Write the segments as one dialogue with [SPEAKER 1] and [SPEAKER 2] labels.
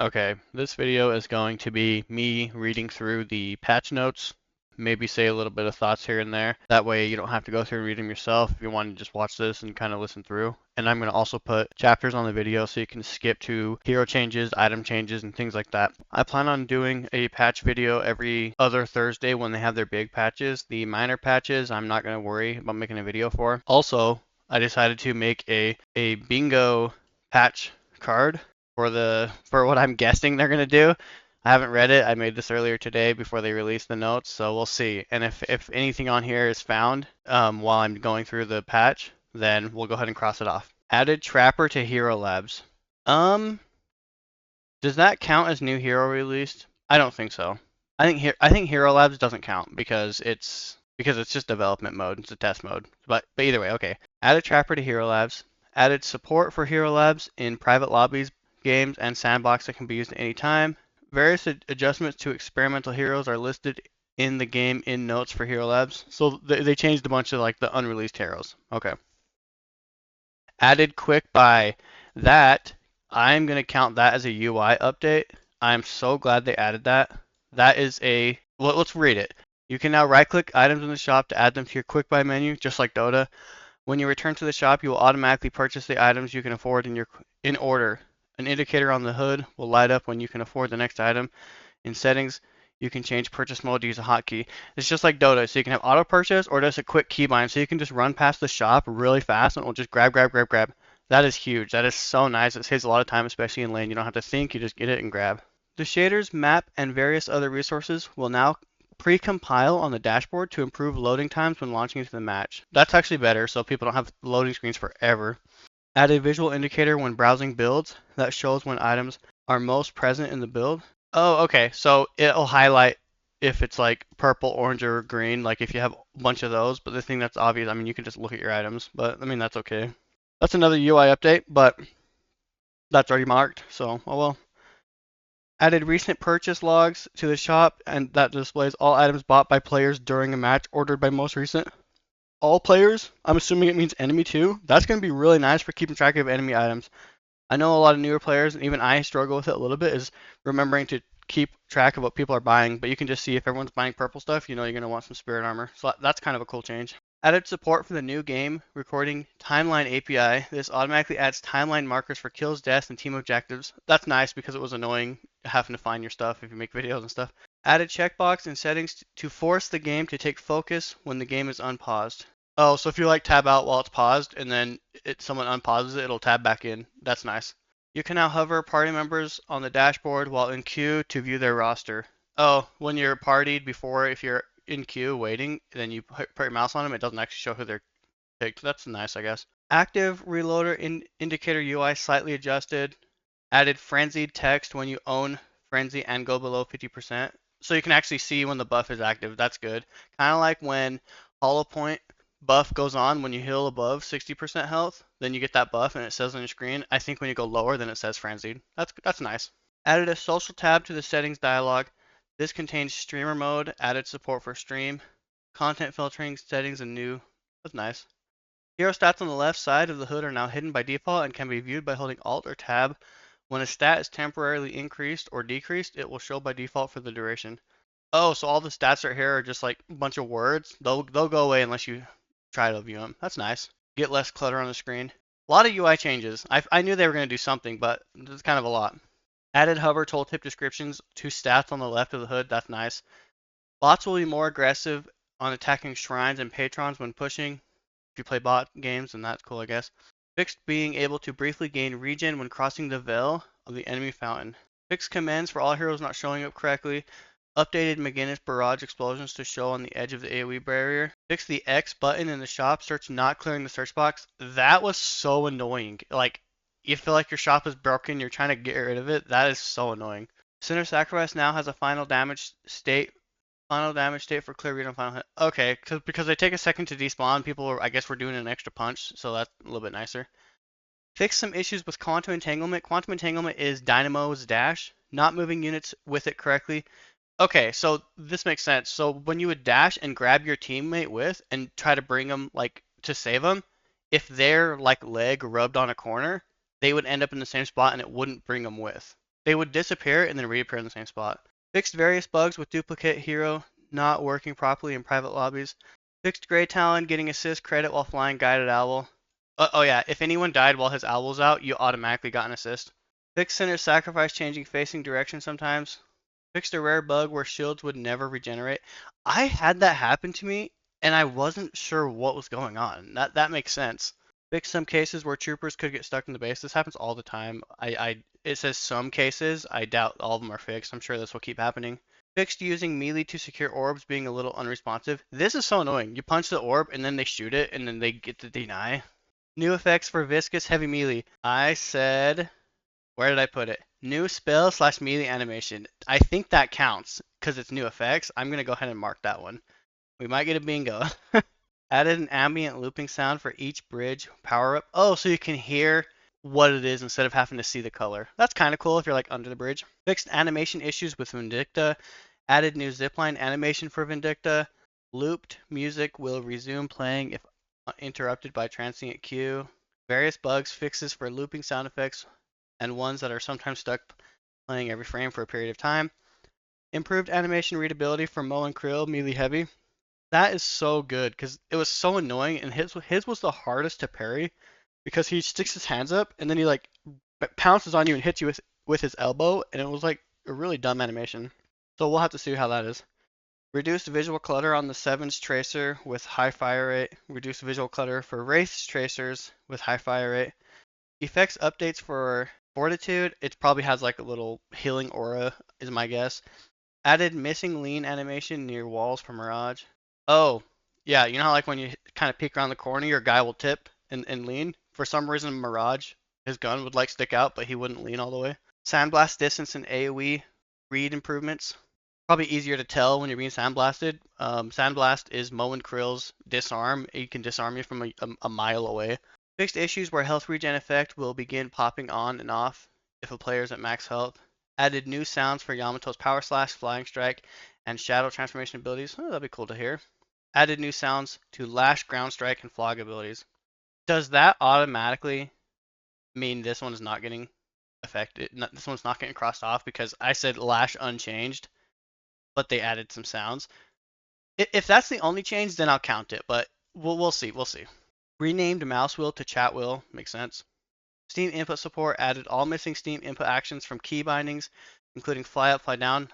[SPEAKER 1] Okay, this video is going to be me reading through the patch notes, maybe say a little bit of thoughts here and there. That way you don't have to go through and read them yourself if you want to just watch this and kind of listen through. And I'm going to also put chapters on the video so you can skip to hero changes, item changes, and things like that. I plan on doing a patch video every other Thursday when they have their big patches. The minor patches, I'm not going to worry about making a video for. Also, I decided to make a bingo patch card for what I'm guessing they're gonna do. I haven't read it. I made this earlier today before they released the notes, so we'll see. And if anything on here is found while I'm going through the patch, then we'll go ahead and cross it off. Added Trapper to Hero Labs. Does that count as new hero released? I don't think so. I think Hero Labs doesn't count because it's just development mode. It's a test mode. But either way, okay. Added Trapper to Hero Labs. Added support for Hero Labs in private lobbies, games, and sandbox that can be used at any time. Various adjustments to experimental heroes are listed in the game in notes for Hero Labs. So they changed a bunch of like the unreleased heroes. Okay. Added quick buy. That I'm gonna count that as a UI update. I'm so glad they added that. That is a let's read it. You can now right-click items in the shop to add them to your quick buy menu, just like Dota. When you return to the shop, you will automatically purchase the items you can afford in order. An indicator on the hood will light up when you can afford the next item. In settings, you can change purchase mode to use a hotkey. It's just like Dota, so you can have auto purchase or just a quick keybind, so you can just run past the shop really fast and it will just grab. That is huge. That is so nice. It saves a lot of time, especially in lane. You don't have to think, you just get it and grab. The shaders, map, and various other resources will now pre-compile on the dashboard to improve loading times when launching into the match. That's actually better, so people don't have loading screens forever. Add a visual indicator when browsing builds that shows when items are most present in the build. Oh, okay. So it'll highlight if it's like purple, orange, or green, like if you have a bunch of those. But the thing that's obvious, I mean, you can just look at your items, but I mean, that's okay. That's another UI update, but that's already marked, so oh well. Added recent purchase logs to the shop, and that displays all items bought by players during a match ordered by most recent. All players, I'm assuming it means enemy too. That's going to be really nice for keeping track of enemy items. I know a lot of newer players, and even I struggle with it a little bit, is remembering to keep track of what people are buying, but you can just see if everyone's buying purple stuff, you know you're going to want some spirit armor. So that's kind of a cool change. Added support for the new game recording timeline API. This automatically adds timeline markers for kills, deaths, and team objectives. That's nice because it was annoying having to find your stuff if you make videos and stuff. Added checkbox in settings to force the game to take focus when the game is unpaused. Oh, so if you like tab out while it's paused and then someone unpauses it, it'll tab back in. That's nice. You can now hover party members on the dashboard while in queue to view their roster. Oh, when you're partied before, if you're in queue waiting, then you put your mouse on them, it doesn't actually show who they're picked. That's nice, I guess. Active reloader indicator UI slightly adjusted. Added frenzied text when you own frenzy and go below 50%. So you can actually see when the buff is active. That's good. Kind of like when hollow point buff goes on when you heal above 60% health, then you get that buff and it says on your screen. I think when you go lower, then it says frenzied. That's nice. Added a social tab to the settings dialog. This contains streamer mode, added support for stream, content filtering settings, and new. That's nice. Hero stats on the left side of the hood are now hidden by default and can be viewed by holding Alt or Tab. When a stat is temporarily increased or decreased, it will show by default for the duration. Oh, so all the stats right here are just like a bunch of words. They'll go away unless you try to view them. That's nice. Get less clutter on the screen. A lot of UI changes. I knew they were going to do something, but it's kind of a lot. Added hover tooltip descriptions to stats on the left of the hood. That's nice. Bots will be more aggressive on attacking shrines and patrons when pushing. If you play bot games, then that's cool, I guess. Fixed being able to briefly gain regen when crossing the veil of the enemy fountain. Fixed commands for all heroes not showing up correctly. Updated McGinnis barrage explosions to show on the edge of the AoE barrier. Fix the X button in the shop search not clearing the search box. That was so annoying. Like, you feel like your shop is broken, you're trying to get rid of it. That is so annoying. Sinner Sacrifice now has a final damage state for clear read on final hit. Okay, because they take a second to despawn, I guess we're doing an extra punch, so that's a little bit nicer. Fix some issues with Quantum Entanglement. Quantum Entanglement is Dynamo's dash, not moving units with it correctly. Okay, so this makes sense. So when you would dash and grab your teammate with and try to bring them, like, to save them, if their, like, leg rubbed on a corner, they would end up in the same spot and it wouldn't bring them with. They would disappear and then reappear in the same spot. Fixed various bugs with duplicate hero not working properly in private lobbies. Fixed Grey Talon getting assist credit while flying guided owl. Oh yeah, if anyone died while his owl was out, you automatically got an assist. Fixed Center Sacrifice changing facing direction sometimes. Fixed a rare bug where shields would never regenerate. I had that happen to me, and I wasn't sure what was going on. That makes sense. Fixed some cases where troopers could get stuck in the base. This happens all the time. It says some cases. I doubt all of them are fixed. I'm sure this will keep happening. Fixed using melee to secure orbs being a little unresponsive. This is so annoying. You punch the orb and then they shoot it and then they get to deny. New effects for Viscous heavy melee. I said, where did I put it? New spell / melee animation. I think that counts because it's new effects. I'm going to go ahead and mark that one. We might get a bingo. Added an ambient looping sound for each bridge power up. Oh, so you can hear what it is instead of having to see the color. That's kind of cool if you're like under the bridge. Fixed animation issues with Vindicta. Added new zipline animation for Vindicta. Looped music will resume playing if interrupted by transient cue. Various bugs, fixes for looping sound effects, and ones that are sometimes stuck playing every frame for a period of time. Improved animation readability for Mo and Krill, melee heavy. That is so good because it was so annoying, and his was the hardest to parry because he sticks his hands up and then he like pounces on you and hits you with his elbow, and it was like a really dumb animation. So we'll have to see how that is. Reduced visual clutter on the 7's tracer with high fire rate. Reduced visual clutter for Wraith's tracers with high fire rate. Effects updates for Fortitude. It probably has like a little healing aura, is my guess. Added missing lean animation near walls for Mirage. Oh, yeah, you know how like when you kind of peek around the corner, your guy will tip and lean? For some reason, Mirage, his gun would like stick out, but he wouldn't lean all the way. Sandblast distance and AoE read improvements. Probably easier to tell when you're being sandblasted. Sandblast is Mo and Krill's disarm. It can disarm you from a mile away. Fixed issues where health regen effect will begin popping on and off if a player is at max health. Added new sounds for Yamato's Power Slash, Flying Strike, and Shadow Transformation abilities. Oh, that'd be cool to hear. Added new sounds to Lash, Ground Strike, and Flog abilities. Does that automatically mean this one is not getting affected? This one's not getting crossed off because I said Lash unchanged, but they added some sounds. If that's the only change, then I'll count it, but we'll see. We'll see. Renamed mouse wheel to chat wheel. Makes sense. Steam input support added all missing Steam input actions from key bindings, including fly up, fly down.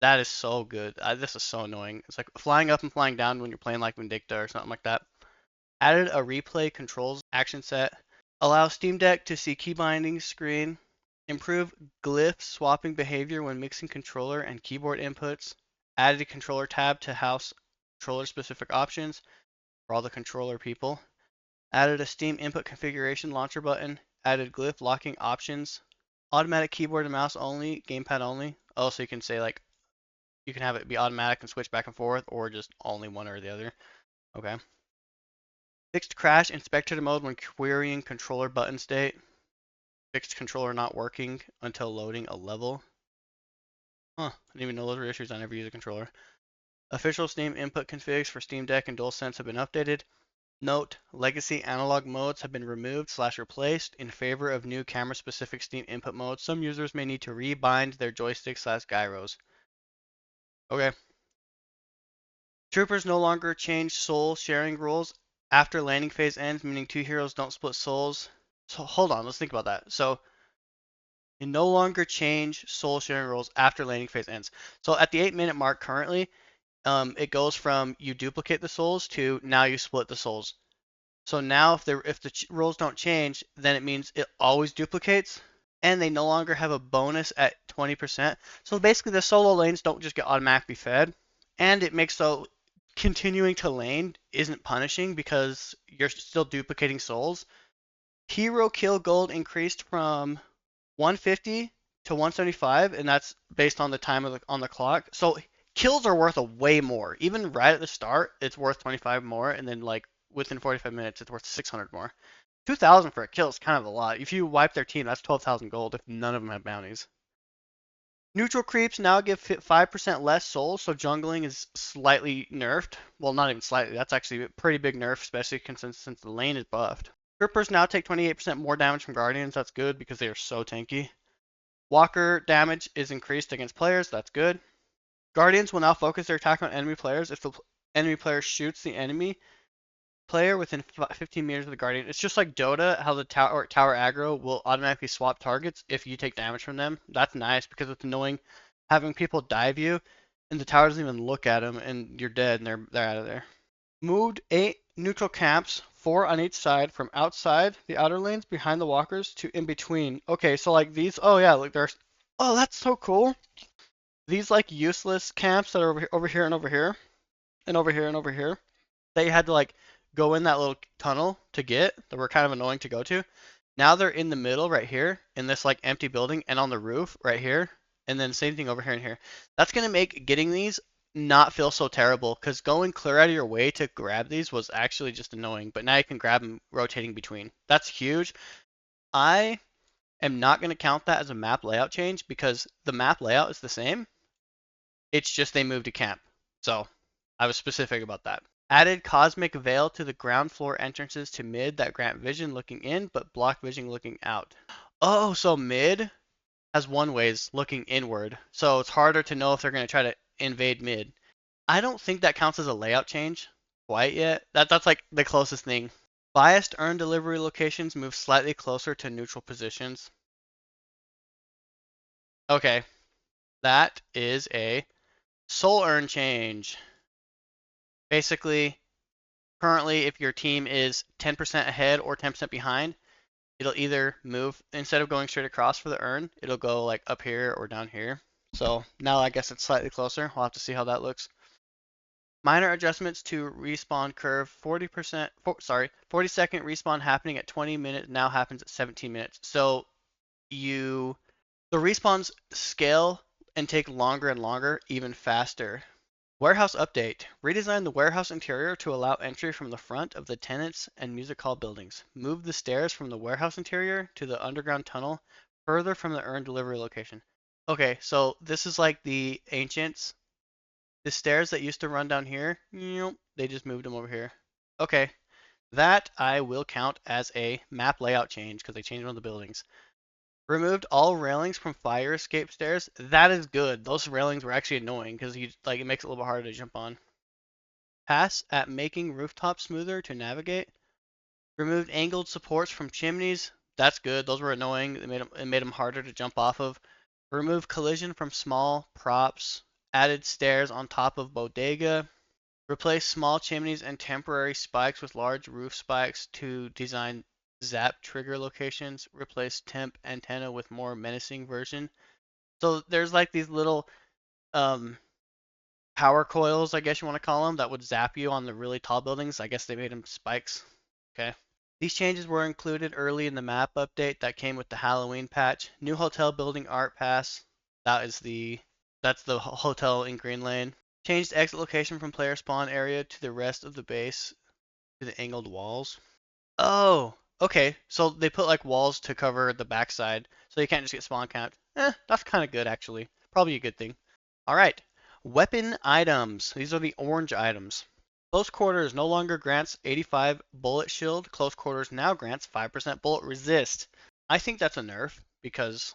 [SPEAKER 1] That is so good. This is so annoying. It's like flying up and flying down when you're playing like Vindicta or something like that. Added a replay controls action set. Allow Steam Deck to see key bindings screen. Improve glyph swapping behavior when mixing controller and keyboard inputs. Added a controller tab to house controller specific options for all the controller people. Added a Steam input configuration launcher button. Added glyph locking options. Automatic keyboard and mouse only, gamepad only. Oh, so you can say like, you can have it be automatic and switch back and forth, or just only one or the other. Okay. Fixed crash in spectator mode when querying controller button state. Fixed controller not working until loading a level. Huh, I didn't even know those were issues. I never use a controller. Official Steam input configs for Steam Deck and DualSense have been updated. Note, legacy analog modes have been removed / replaced in favor of new camera-specific Steam input modes. Some users may need to rebind their joysticks / gyros. Okay. Troopers no longer change soul sharing rules after landing phase ends, meaning two heroes don't split souls. So hold on, let's think about that. So you no longer change soul sharing rules after landing phase ends. So at the 8-minute mark currently, it goes from you duplicate the souls to now you split the souls. So now if the rules don't change, then it means it always duplicates, and they no longer have a bonus at 20%. So basically the solo lanes don't just get automatically fed, and it makes so continuing to lane isn't punishing because you're still duplicating souls. Hero kill gold increased from 150 to 175, and that's based on the time on the clock. So kills are worth a way more. Even right at the start, it's worth 25 more, and then like within 45 minutes, it's worth 600 more. 2,000 for a kill is kind of a lot. If you wipe their team, that's 12,000 gold if none of them have bounties. Neutral creeps now give 5% less souls, so jungling is slightly nerfed. Well, not even slightly. That's actually a pretty big nerf, especially since the lane is buffed. Grippers now take 28% more damage from Guardians. That's good because they are so tanky. Walker damage is increased against players. That's good. Guardians will now focus their attack on enemy players if the enemy player shoots the enemy player within 15 meters of the Guardian. It's just like Dota, how the tower aggro will automatically swap targets if you take damage from them. That's nice because it's annoying having people dive you and the tower doesn't even look at them and you're dead and they're out of there. Moved 8 neutral camps, 4 on each side, from outside the outer lanes behind the walkers to in between. Okay, so like these, oh yeah, like there's, oh that's so cool. These like useless camps that are over here and over here and over here and over here, that you had to like go in that little tunnel to get, that were kind of annoying to go to. Now they're in the middle right here in this like empty building and on the roof right here. And then same thing over here and here. That's going to make getting these not feel so terrible because going clear out of your way to grab these was actually just annoying. But now you can grab them rotating between. That's huge. I am not going to count that as a map layout change because the map layout is the same. It's just they moved to camp. So I was specific about that. Added cosmic veil to the ground floor entrances to mid that grant vision looking in but block vision looking out. Oh, so mid has one ways looking inward. So it's harder to know if they're going to try to invade mid. I don't think that counts as a layout change quite yet. That's like the closest thing. Biased urn delivery locations move slightly closer to neutral positions. Okay, that is a soul urn change. Basically, currently, if your team is 10% ahead or 10% behind, it'll either move, instead of going straight across for the urn, it'll go like up here or down here. So now I guess it's slightly closer. We'll have to see how that looks. Minor adjustments to respawn curve. 40%, 40-second respawn happening at 20 minutes now happens at 17 minutes. So the respawns scale and take longer and longer, even faster. Warehouse update. Redesign the warehouse interior to allow entry from the front of the tenants and music hall buildings. Move the stairs from the warehouse interior to the underground tunnel further from the urn delivery location. Okay, so this is like the ancients. The stairs that used to run down here, they just moved them over here. Okay, that I will count as a map layout change because they changed one of the buildings. Removed all railings from fire escape stairs. That is good. Those railings were actually annoying because it makes it a little bit harder to jump on. Pass at making rooftops smoother to navigate. Removed angled supports from chimneys. That's good. Those were annoying. It made them harder to jump off of. Remove collision from small props. Added stairs on top of bodega. Replace small chimneys and temporary spikes with large roof spikes to design zap trigger locations. Replace temp antenna with more menacing version. So there's like these little power coils, I guess you want to call them, that would zap you on the really tall buildings. I guess they made them spikes. Okay. These changes were included early in the map update that came with the Halloween patch. New hotel building art pass. That's the hotel in Green Lane. Changed exit location from player spawn area to the rest of the base to the angled walls. Oh, okay. So they put like walls to cover the backside, so you can't just get spawn camped. That's kind of good actually. Probably a good thing. All right. Weapon items. These are the orange items. Close quarters no longer grants 85 bullet shield. Close quarters now grants 5% bullet resist. I think that's a nerf because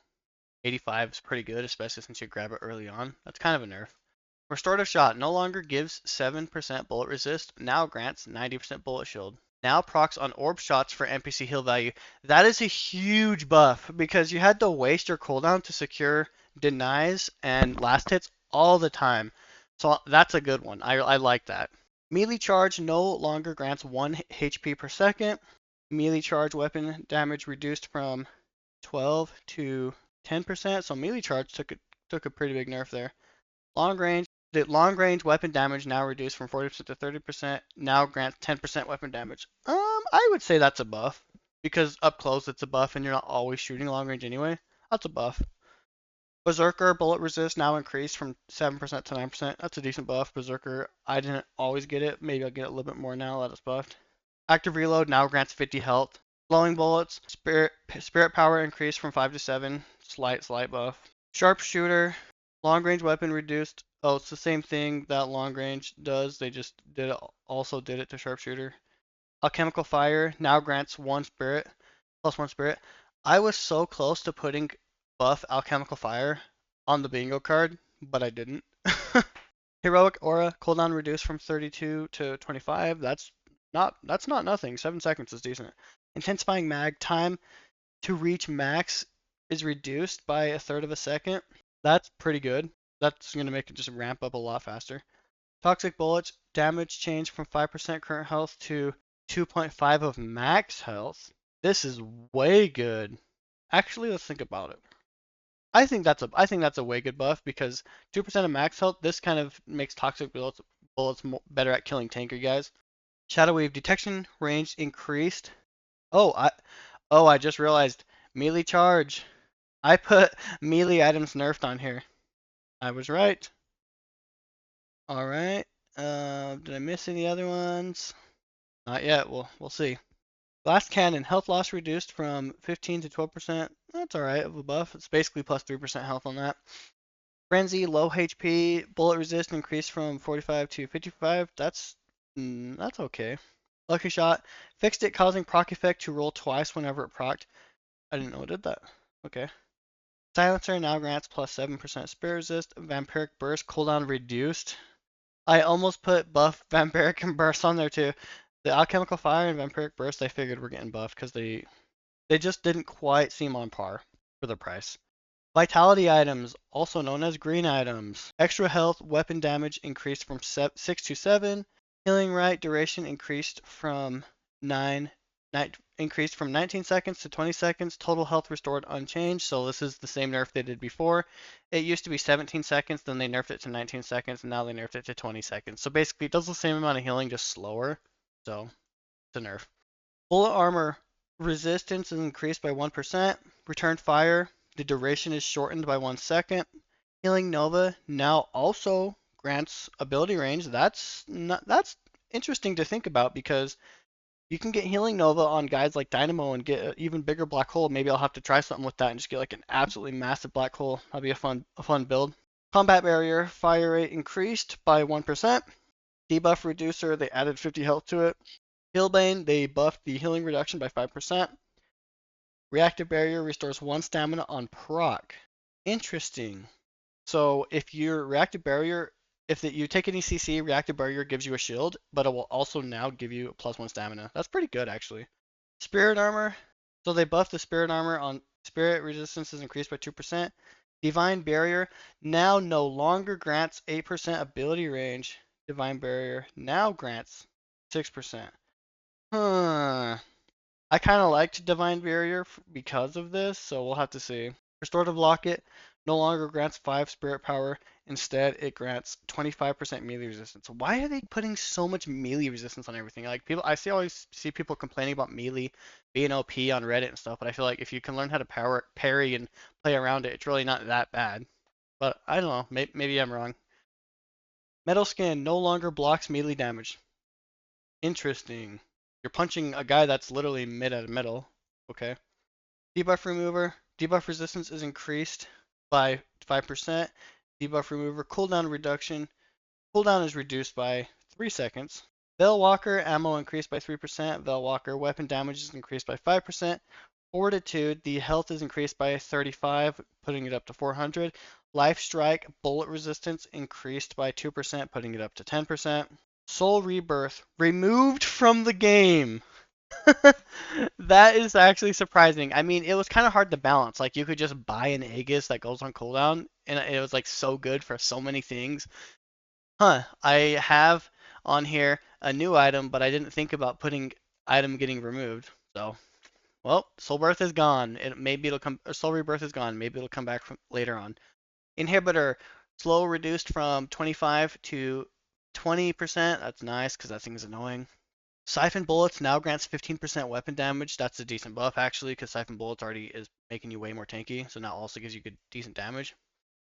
[SPEAKER 1] 85 is pretty good, especially since you grab it early on. That's kind of a nerf. Restorative shot no longer gives 7% bullet resist. Now grants 90% bullet shield. Now procs on orb shots for NPC heal value. That is a huge buff because you had to waste your cooldown to secure denies and last hits all the time. So that's a good one. I like that. Melee charge no longer grants 1 HP per second. Melee charge weapon damage reduced from 12 to 10%. So melee charge took a pretty big nerf there. Long range. The long range weapon damage now reduced from 40% to 30%. Now grants 10% weapon damage. I would say that's a buff because up close it's a buff and you're not always shooting long range anyway. That's a buff. Berserker bullet resist now increased from 7% to 9%. That's a decent buff. Berserker, I didn't always get it. Maybe I'll get it a little bit more now that it's buffed. Active reload now grants 50 health. Flowing bullets, spirit power increased from 5 to 7. Slight buff. Sharpshooter, long range weapon reduced. Oh, it's the same thing that long range does. They just did it to sharpshooter. Alchemical fire now grants 1 spirit plus 1 spirit. I was so close to putting buff Alchemical Fire on the bingo card, but I didn't. Heroic Aura cooldown reduced from 32 to 25. That's not nothing. 7 seconds is decent. Intensifying mag time to reach max is reduced by a third of a second. That's pretty good. That's gonna make it just ramp up a lot faster. Toxic bullets damage change from 5% current health to 2.5 of max health. This is way good. Actually, let's think about it. I think that's a way good buff because 2% of max health. This kind of makes toxic bullets better at killing tanker guys. Shadow wave detection range increased. Oh, I just realized melee charge. I put melee items nerfed on here. I was right. All right. Did I miss any other ones? Not yet. We'll see. Blast cannon health loss reduced from 15 to 12%. That's all right of a buff. It's basically plus 3% health on that. Frenzy low HP bullet resist increased from 45 to 55. That's okay. Lucky shot fixed it causing proc effect to roll twice whenever it procced. I didn't know it did that. Okay. Silencer now grants plus 7% spear resist. Vampiric burst cooldown reduced. I almost put buff Vampiric and Burst on there too. The Alchemical Fire and Vampiric Burst I figured were getting buffed because they just didn't quite seem on par for the price. Vitality items, also known as green items. Extra health, weapon damage increased from 6 to 7. Healing right duration increased from 19 seconds to 20 seconds. Total health restored unchanged. So this is the same nerf they did before. It used to be 17 seconds, then they nerfed it to 19 seconds, and now they nerfed it to 20 seconds. So basically it does the same amount of healing, just slower. So it's a nerf. Bullet armor resistance is increased by 1%. Return fire, the duration is shortened by 1 second. Healing Nova now also grants ability range. That's interesting to think about because you can get Healing Nova on guys like Dynamo and get an even bigger black hole. Maybe I'll have to try something with that and just get like an absolutely massive black hole. That'll be a fun build. Combat barrier fire rate increased by 1%. Debuff reducer, they added 50 health to it. Healbane, they buffed the healing reduction by 5%. Reactive barrier restores 1 stamina on proc. Interesting. So if your reactive barrier, if you take any CC, reactive barrier gives you a shield, but it will also now give you plus 1 stamina. That's pretty good actually. Spirit armor. So they buffed the spirit armor on spirit resistance is increased by 2%. Divine barrier now no longer grants 8% ability range. Divine barrier now grants 6%. Huh. I kind of liked Divine Barrier because of this, so we'll have to see. Restorative Locket no longer grants 5 spirit power. Instead, it grants 25% melee resistance. Why are they putting so much melee resistance on everything? Like always see people complaining about melee being OP on Reddit and stuff, but I feel like if you can learn how to parry and play around it, it's really not that bad. But I don't know. Maybe I'm wrong. Metal Skin no longer blocks melee damage. Interesting. You're punching a guy that's literally mid at middle. Okay. Debuff remover. Debuff resistance is increased by 5%. Debuff remover cooldown reduction. Cooldown is reduced by 3 seconds. Veilwalker ammo increased by 3%. Veilwalker weapon damage is increased by 5%. Fortitude, the health is increased by 35, putting it up to 400. Life Strike, bullet resistance increased by 2%, putting it up to 10%. Soul Rebirth, removed from the game. That is actually surprising. I mean, it was kind of hard to balance. Like, you could just buy an Aegis that goes on cooldown, and it was, like, so good for so many things. I have on here a new item, but I didn't think about putting item getting removed. So, well, Soul Birth is gone. Soul Rebirth is gone. Maybe it'll come back later on. Inhibitor, slow reduced from 25 to 20%. That's nice because that thing is annoying. Siphon Bullets now grants 15% weapon damage. That's a decent buff actually because Siphon Bullets already is making you way more tanky. So now also gives you good decent damage.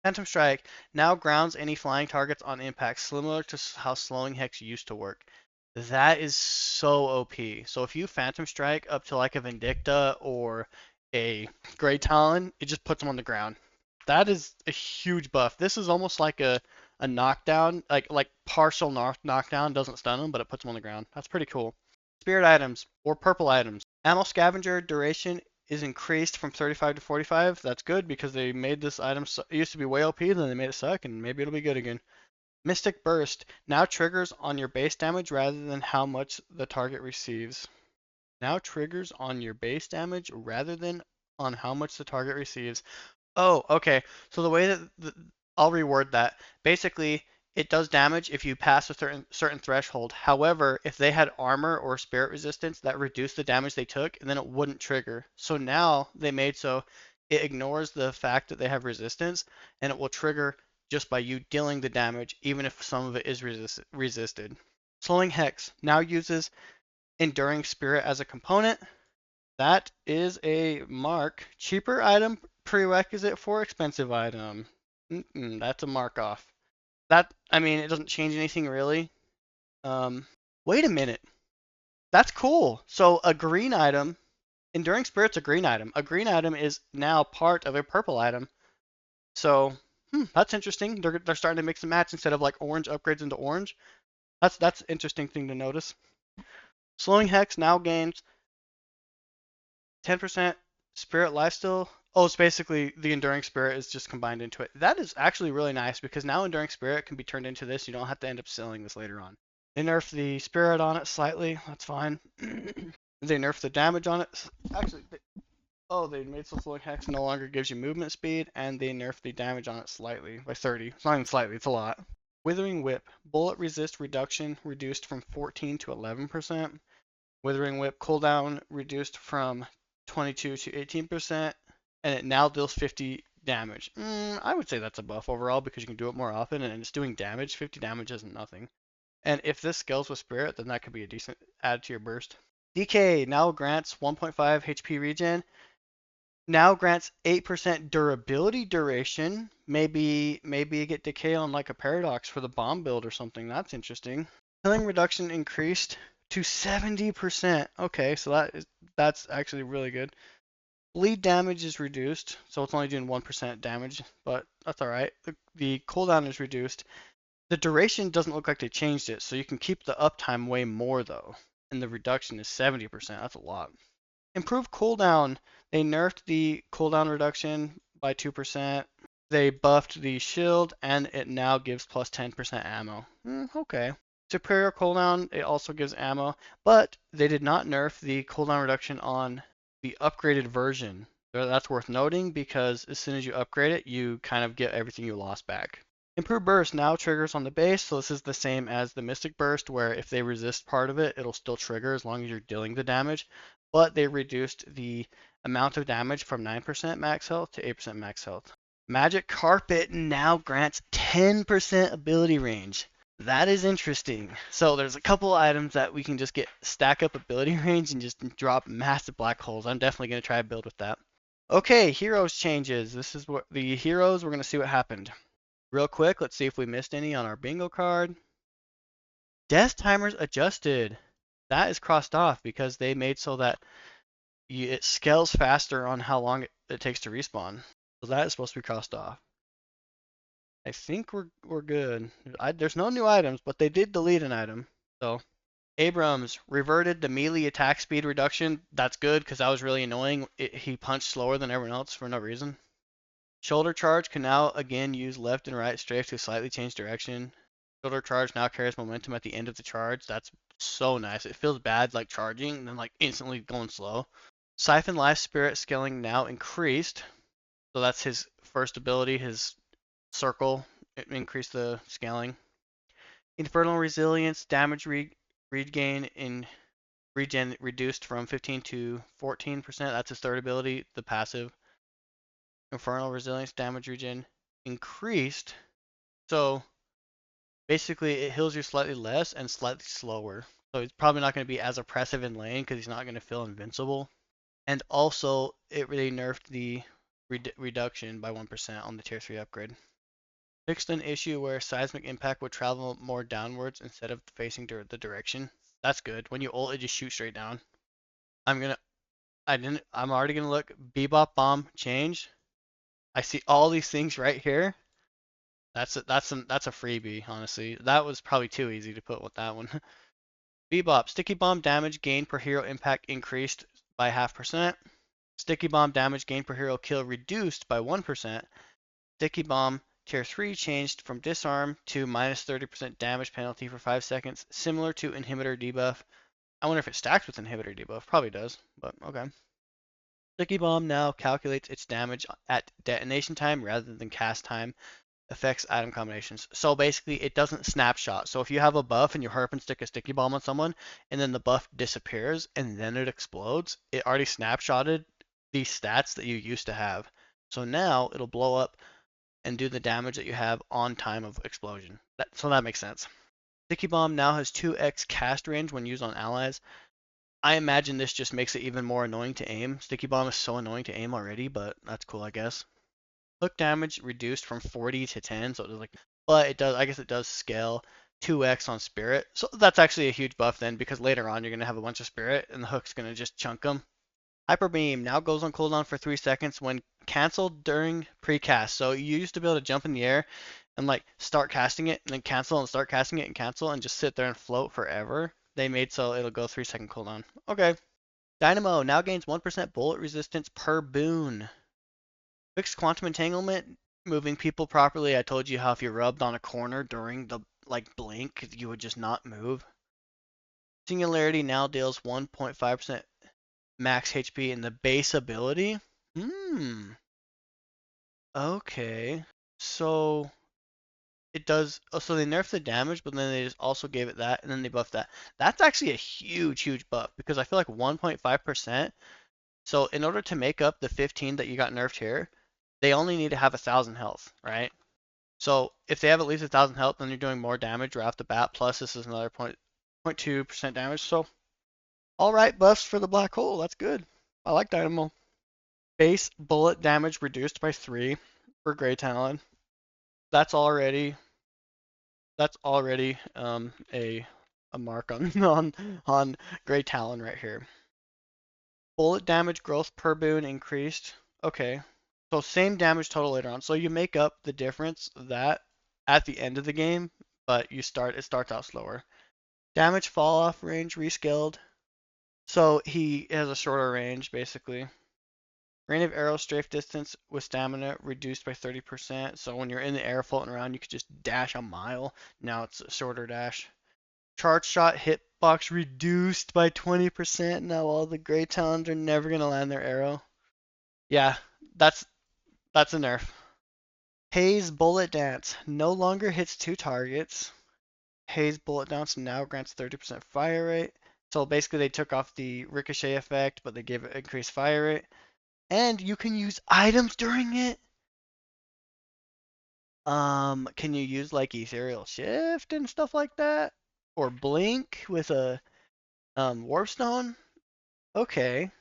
[SPEAKER 1] Phantom Strike now grounds any flying targets on impact, similar to how Slowing Hex used to work. That is so OP. So if you Phantom Strike up to like a Vindicta or a Grey Talon, it just puts them on the ground. That is a huge buff. This is almost like a knockdown, like partial knockdown, doesn't stun them, but it puts them on the ground. That's pretty cool. Spirit items or purple items. Ammo Scavenger duration is increased from 35 to 45. That's good because they made this item, it used to be way OP, then they made it suck, and maybe it'll be good again. Mystic Burst now triggers on your base damage rather than how much the target receives. Now triggers on your base damage rather than on how much the target receives. Oh, okay. So the way that I'll reword that. Basically, it does damage if you pass a certain threshold. However, if they had armor or spirit resistance, that reduced the damage they took, and then it wouldn't trigger. So now they made so it ignores the fact that they have resistance, and it will trigger just by you dealing the damage, even if some of it is resisted. Slowing Hex now uses Enduring Spirit as a component. That is a mark. Cheaper item prerequisite for expensive item. That's a mark off. That, I mean, it doesn't change anything really. Wait a minute. That's cool. So a green item, Enduring Spirit's a green item. A green item is now part of a purple item. So, that's interesting. They're starting to mix and match instead of like orange upgrades into orange. That's interesting thing to notice. Slowing Hex now gains 10% Spirit Lifesteal. Oh, it's basically the Enduring Spirit is just combined into it. That is actually really nice because now Enduring Spirit can be turned into this. You don't have to end up selling this later on. They nerfed the Spirit on it slightly. That's fine. They nerfed the damage on it. Actually, they made so Slowing Hex no longer gives you movement speed, and they nerfed the damage on it slightly by 30. It's not even slightly, it's a lot. Withering Whip. Bullet resist reduction reduced from 14 to 11%. Withering Whip cooldown reduced from 22 to 18%, and it now deals 50 damage. I would say that's a buff overall because you can do it more often, and it's doing damage. 50 damage isn't nothing. And if this scales with Spirit, then that could be a decent add to your burst. DK now grants 1.5 HP regen. Now grants 8% durability duration. Maybe you get decay on like a paradox for the bomb build or something. That's interesting. Healing reduction increased to 70%. Okay, so that's actually really good. Bleed damage is reduced, so it's only doing 1% damage, but that's alright. The cooldown is reduced. The duration doesn't look like they changed it, so you can keep the uptime way more though. And the reduction is 70%. That's a lot. Improved cooldown. They nerfed the cooldown reduction by 2%. They buffed the shield, and it now gives plus 10% ammo. Okay. Superior cooldown, it also gives ammo, but they did not nerf the cooldown reduction on the upgraded version. That's worth noting because as soon as you upgrade it, you kind of get everything you lost back. Improved Burst now triggers on the base, so this is the same as the Mystic Burst, where if they resist part of it, it'll still trigger as long as you're dealing the damage, but they reduced the amount of damage from 9% max health to 8% max health. Magic Carpet now grants 10% ability range. That is interesting. So there's a couple items that we can just get stack up ability range and just drop massive black holes. I'm definitely going to try a build with that. Okay, heroes changes. This is what the heroes, we're going to see what happened. Real quick, let's see if we missed any on our bingo card. Death timers adjusted. That is crossed off because they made so that it scales faster on how long it takes to respawn. So that is supposed to be crossed off. I think we're good. There's no new items, but they did delete an item. So Abrams reverted the melee attack speed reduction. That's good because that was really annoying. He punched slower than everyone else for no reason. Shoulder charge can now again use left and right strafe to slightly change direction. Shoulder charge now carries momentum at the end of the charge. That's so nice. It feels bad like charging and then like instantly going slow. Siphon Life Spirit scaling now increased. So that's his first ability, his circle. It increased the scaling. Infernal Resilience damage regain in regen reduced from 15 to 14%. That's his third ability, the passive. Infernal Resilience damage regen increased. So basically it heals you slightly less and slightly slower. So it's probably not going to be as oppressive in lane because he's not going to feel invincible. And also it really nerfed the reduction by 1% on the tier 3 upgrade. Fixed an issue where seismic impact would travel more downwards instead of facing the direction. That's good. When you ult, it just shoots straight down. I'm already gonna look. Bebop bomb change. I see all these things right here. That's a freebie, honestly. That was probably too easy to put with that one. Bebop sticky bomb damage gain per hero impact increased by 0.5%. Sticky Bomb damage gain per hero kill reduced by 1%. Sticky Bomb Tier 3 changed from disarm to minus 30% damage penalty for 5 seconds, similar to inhibitor debuff. I wonder if it stacks with inhibitor debuff. Probably does, but okay. Sticky Bomb now calculates its damage at detonation time rather than cast time. Affects item combinations. So basically, it doesn't snapshot. So if you have a buff and you harp and stick a sticky bomb on someone, and then the buff disappears and then it explodes, it already snapshotted the stats that you used to have. So now it'll blow up and do the damage that you have on time of explosion. So that makes sense. Sticky bomb now has 2x cast range when used on allies. I imagine this just makes it even more annoying to aim. Sticky bomb is so annoying to aim already, but that's cool, I guess. Hook damage reduced from 40 to 10, so it does like, but it does, I guess it does scale 2x on spirit. So that's actually a huge buff then, because later on you're gonna have a bunch of spirit and the hook's gonna just chunk them. Hyper beam now goes on cooldown for 3 seconds when canceled during pre-cast. So you used to be able to jump in the air and like start casting it and then cancel and start casting it and cancel and just sit there and float forever. They made so it'll go 3-second cooldown. Okay. Dynamo now gains 1% bullet resistance per boon. Fixed quantum entanglement, moving people properly. I told you how if you rubbed on a corner during the like blink, you would just not move. Singularity now deals 1.5% max HP in the base ability. Okay. So it does. Oh, so they nerfed the damage, but then they just also gave it that, and then they buffed that. That's actually a huge, huge buff because I feel like 1.5%. So in order to make up the 15 that you got nerfed here, they only need to have 1,000 health, right? So if they have at least 1,000 health, then you're doing more damage right off the bat. Plus this is another 0.2% damage. So all right, buffs for the black hole. That's good. I like Dynamo. Base bullet damage reduced by 3 for Grey Talon. That's already a mark on Grey Talon right here. Bullet damage growth per boon increased. Okay. So same damage total later on. So you make up the difference of that at the end of the game, but it starts out slower. Damage fall off range rescaled. So he has a shorter range basically. Rain of arrow strafe distance with stamina reduced by 30%. So when you're in the air floating around, you could just dash a mile. Now it's a shorter dash. Charge shot hitbox reduced by 20%. Now all the Grey Talons are never going to land their arrow. Yeah, that's a nerf. Haze bullet dance no longer hits 2 targets. Haze bullet dance now grants 30% fire rate. So basically they took off the ricochet effect, but they gave it increased fire rate. And you can use items during it. Can you use like ethereal shift and stuff like that? Or blink with a warp stone? Okay.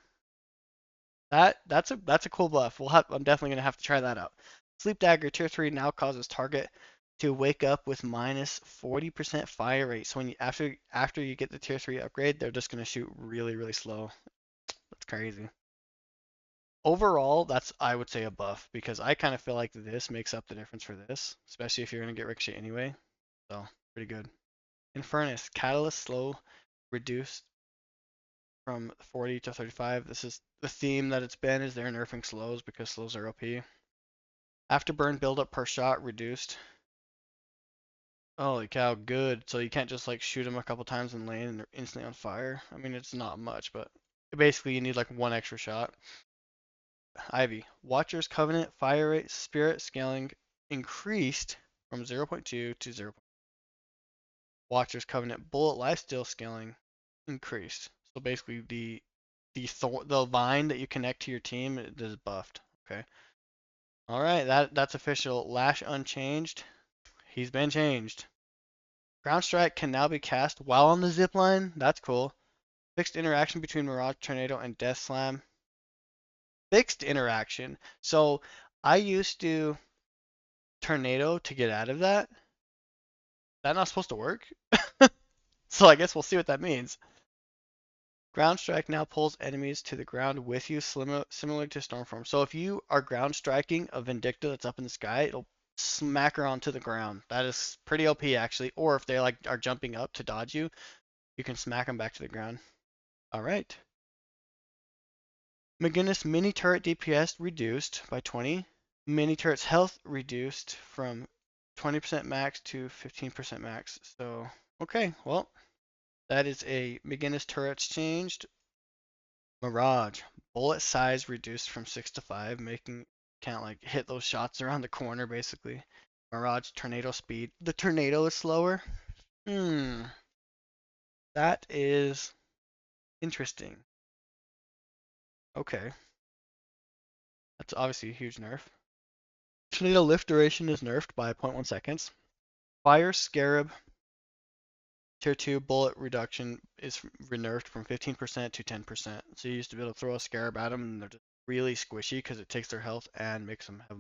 [SPEAKER 1] That's a cool buff. I'm definitely gonna have to try that out. Sleep dagger tier 3 now causes target to wake up with minus 40% fire rate. So when you after you get the tier 3 upgrade, they're just gonna shoot really, really slow. That's crazy. Overall, that's I would say a buff because I kind of feel like this makes up the difference for this, especially if you're gonna get ricochet anyway. So pretty good. Infernus catalyst slow reduced from 40 to 35. This is the theme that it's been is they're nerfing slows because slows are OP. Afterburn buildup per shot reduced. Holy cow, good. So you can't just like shoot them a couple times in lane and they're instantly on fire. I mean, it's not much, but basically you need like one extra shot. Ivy. Watcher's Covenant fire rate spirit scaling increased from 0.2 to 0. Watcher's Covenant bullet lifesteal scaling increased. So basically the vine that you connect to your team is buffed. Okay. All right, that's official. Lash unchanged. He's been changed. Ground strike can now be cast while on the zipline. That's cool. Fixed interaction between Mirage Tornado and Death Slam. Fixed interaction. So I used to Tornado to get out of that. That not supposed to work? So I guess we'll see what that means. Ground strike now pulls enemies to the ground with you, similar to Stormform. So if you are ground striking a Vindicta that's up in the sky, it'll smack her onto the ground. That is pretty OP actually. Or if they like are jumping up to dodge you, you can smack them back to the ground. All right. McGinnis mini turret DPS reduced by 20. Mini turret's health reduced from 20% max to 15% max. So, okay, well, that is a McGinnis turrets changed. Mirage. Bullet size reduced from 6 to 5, making can't like hit those shots around the corner basically. Mirage tornado speed. The tornado is slower. That is interesting. Okay. That's obviously a huge nerf. Tornado lift duration is nerfed by 0.1 seconds. Fire Scarab Tier 2 bullet reduction is nerfed from 15% to 10%. So you used to be able to throw a Scarab at them and they're just really squishy because it takes their health and makes them have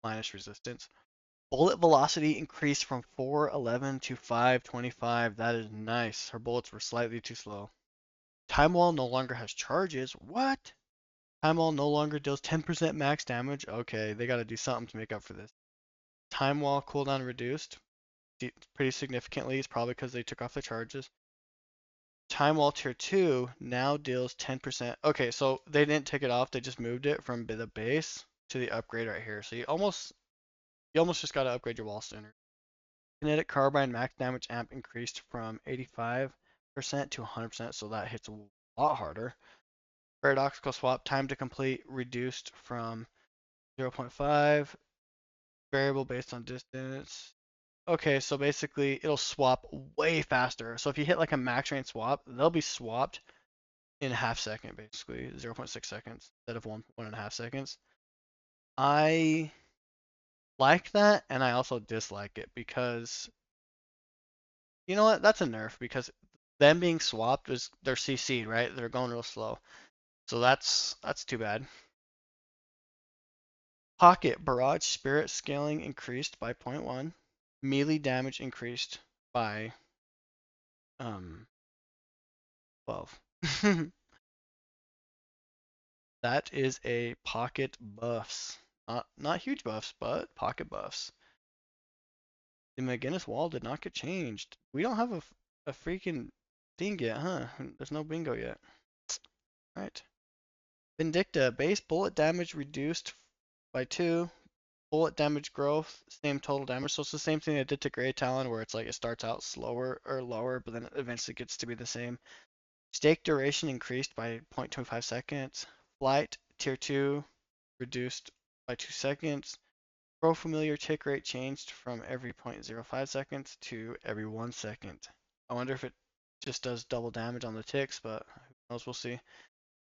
[SPEAKER 1] minus resistance. Bullet velocity increased from 411 to 525. That is nice. Her bullets were slightly too slow. Time Wall no longer has charges. What? Time Wall no longer deals 10% max damage. Okay, they got to do something to make up for this. Time Wall cooldown reduced pretty significantly. It's probably because they took off the charges. Time Wall Tier 2 now deals 10%. Okay, so they didn't take it off. They just moved it from the base to the upgrade right here. So you almost just got to upgrade your wall sooner. Kinetic Carbine max damage amp increased from 85% to 100%, so that hits a lot harder. Paradoxical swap time to complete reduced from 0.5, variable based on distance. Okay, so basically it'll swap way faster. So if you hit like a max range swap, they'll be swapped in a half second, basically 0.6 seconds instead of 1.5 seconds. I like that, and I also dislike it because you know what? That's a nerf because them being swapped is they're CC'd, right? They're going real slow. So that's too bad. Pocket Barrage Spirit scaling increased by 0.1. Melee damage increased by 12. That is a pocket buffs. Not huge buffs, but pocket buffs. The McGinnis wall did not get changed. We don't have a freaking thing yet, huh? There's no bingo yet. Alright. Vindicta, base bullet damage reduced by 2. Bullet damage growth, same total damage. So it's the same thing I did to Grey Talon where it's like it starts out slower or lower, but then it eventually gets to be the same. Stake duration increased by 0.25 seconds. Flight, tier 2, reduced by 2 seconds. Pro familiar tick rate changed from every 0.05 seconds to every 1 second. I wonder if it just does double damage on the ticks, but who knows, we'll see.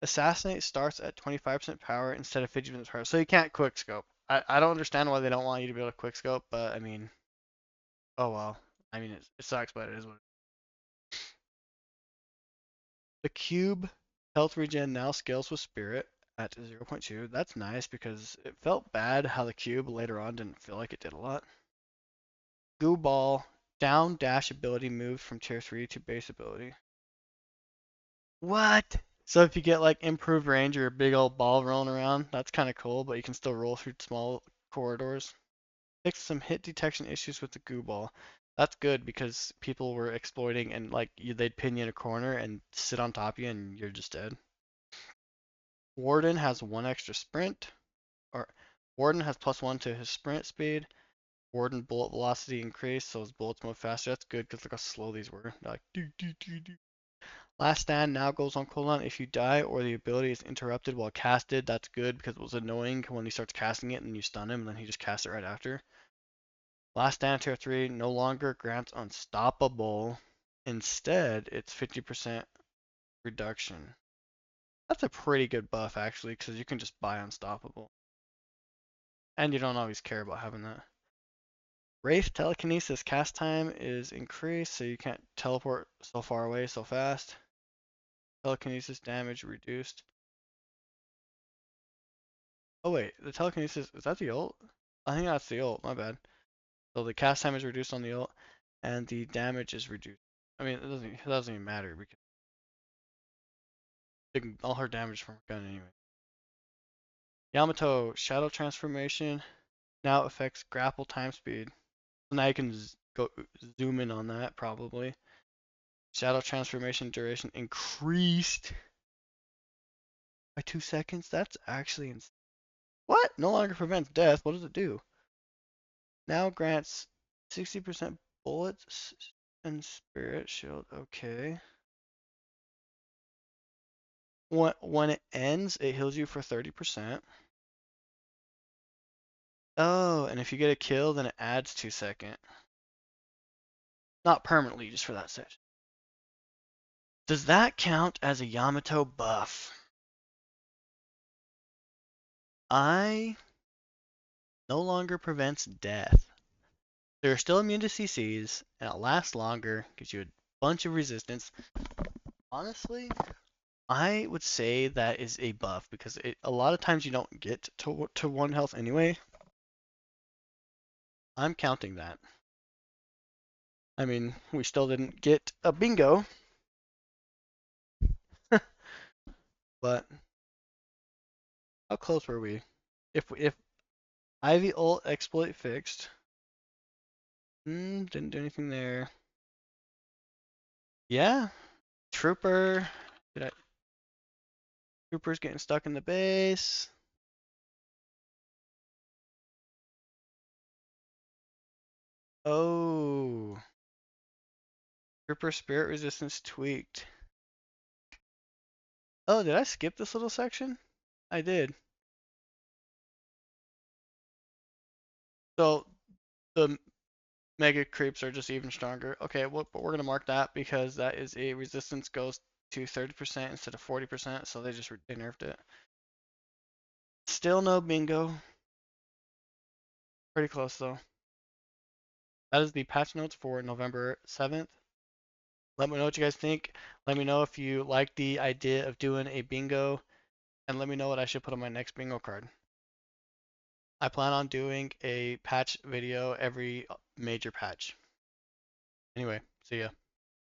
[SPEAKER 1] Assassinate starts at 25% power instead of 50% power, so you can't quickscope. I don't understand why they don't want you to be able to quickscope, but I mean, oh well. I mean, it sucks, but it is what it is. The cube health regen now scales with spirit at 0.2. That's nice because it felt bad how the cube later on didn't feel like it did a lot. Goo Ball down dash ability moved from tier 3 to base ability. What? So if you get like improved range or a big old ball rolling around, that's kind of cool, but you can still roll through small corridors. Fixed some hit detection issues with the goo ball. That's good because people were exploiting and like they'd pin you in a corner and sit on top of you and you're just dead. Warden has 1 extra sprint, or Warden has +1 to his sprint speed. Warden bullet velocity increased, so his bullets move faster. That's good because look how slow these were. They're like doo, doo, doo, doo. Last stand now goes on cooldown if you die or the ability is interrupted while casted. That's good because it was annoying when he starts casting it and you stun him and then he just casts it right after. Last stand tier 3 no longer grants unstoppable. Instead, it's 50% reduction. That's a pretty good buff actually because you can just buy unstoppable. And you don't always care about having that. Wraith telekinesis cast time is increased so you can't teleport so far away so fast. Telekinesis damage reduced. Oh wait, the telekinesis, is that the ult? I think that's the ult, my bad. So the cast time is reduced on the ult, and the damage is reduced. I mean, it doesn't even matter because all her damage from her gun anyway. Yamato, Shadow Transformation now affects grapple time speed. So now you can go zoom in on that probably. Shadow Transformation duration increased. by 2 seconds? That's actually insane. What? No longer prevents death. What does it do? Now grants 60% bullets and spirit shield. Okay. When it ends, it heals you for 30%. Oh, and if you get a kill, then it adds 2 seconds. Not permanently, just for that session. Does that count as a Yamato buff? I no longer prevents death. They're still immune to CCs, and it lasts longer, gives you a bunch of resistance. Honestly, I would say that is a buff because a lot of times you don't get to 1 health anyway. I'm counting that. I mean, we still didn't get a bingo, but how close were we? If Ivy ult exploit fixed, didn't do anything there. Yeah, Trooper. Trooper's getting stuck in the base. Oh, Trooper spirit resistance tweaked. Oh, did I skip this little section? I did. So the mega creeps are just even stronger. Okay, well, but we're gonna mark that because that is a resistance goes to 30% instead of 40%, so they just they nerfed it. Still no bingo. Pretty close though. That is the patch notes for November 7th. Let me know what you guys think. Let me know if you like the idea of doing a bingo, and let me know what I should put on my next bingo card. I plan on doing a patch video every major patch. Anyway, see ya.